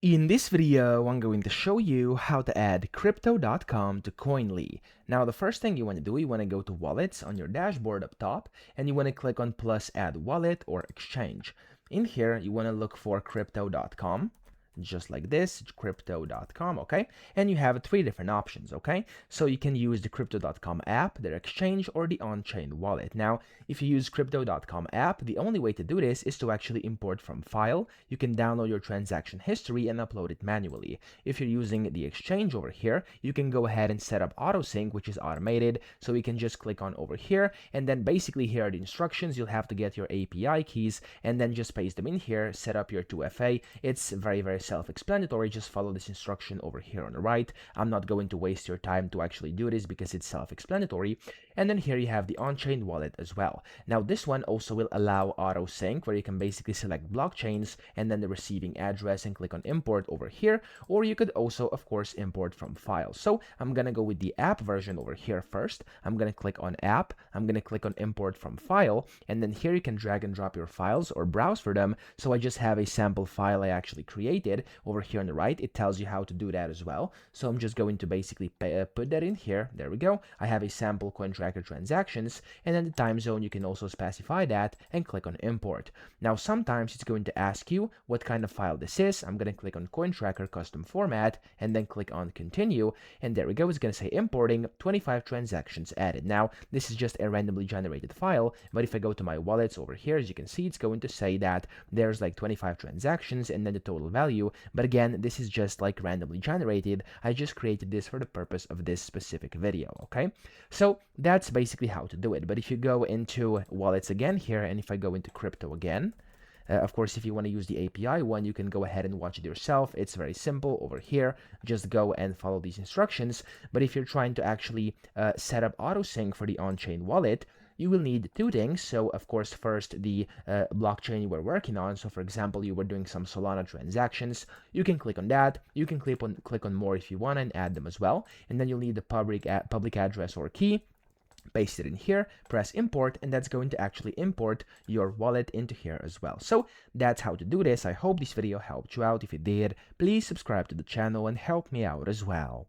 In this video, I'm going to show you how to add Crypto.com to Koinly. Now, the first thing you want to do, you want to go to Wallets on your dashboard up top, and you want to click on plus add wallet or exchange. In here, you want to look for Crypto.com. Just like this, crypto.com, okay? And you have three different options, okay? So you can use the crypto.com app, their exchange, or the on-chain wallet. Now, if you use crypto.com app, the only way to do this is to actually import from file. You can download your transaction history and upload it manually. If you're using the exchange over here, you can go ahead and set up auto sync, which is automated. So you can just click on over here, and then basically here are the instructions. You'll have to get your API keys and then just paste them in here, set up your 2FA. It's very self-explanatory. Just follow this instruction over here on the right. I'm not going to waste your time to actually do this because it's self-explanatory. And then here you have the on-chain wallet as well. Now this one also will allow auto sync, where you can basically select blockchains and then the receiving address and click on import over here, or you could also of course import from files. So I'm gonna go with the app version over here first. I'm gonna click on app, I'm gonna click on import from file, and then here you can drag and drop your files or browse for them. So I just have a sample file I actually created over here on the right. It tells you how to do that as well. So I'm just going to basically put that in here. There we go. I have a sample coin tracker transactions, and then the time zone, you can also specify that and click on import. Now sometimes it's going to ask you what kind of file this is. I'm going to click on coin tracker custom format and then click on continue, and there we go. It's going to say importing 25 transactions added. Now this is just a randomly generated file, but if I go to my wallets over here, as you can see, it's going to say that there's like 25 transactions and then the total value. But again, this is just like randomly generated. I just created this for the purpose of this specific video, okay? So that's basically how to do it. But if you go into wallets again here, and if I go into crypto again, of course, if you want to use the API one, you can go ahead and watch it yourself. It's very simple over here. Just go and follow these instructions. But if you're trying to actually set up auto sync for the on-chain wallet, you will need two things. So of course, first the blockchain you were working on. So for example, you were doing some Solana transactions. You can click on that. You can click on more if you want and add them as well. And then you'll need the public address or key. Paste it in here, press import, and that's going to actually import your wallet into here as well. So that's how to do this. I hope this video helped you out. If it did, please subscribe to the channel and help me out as well.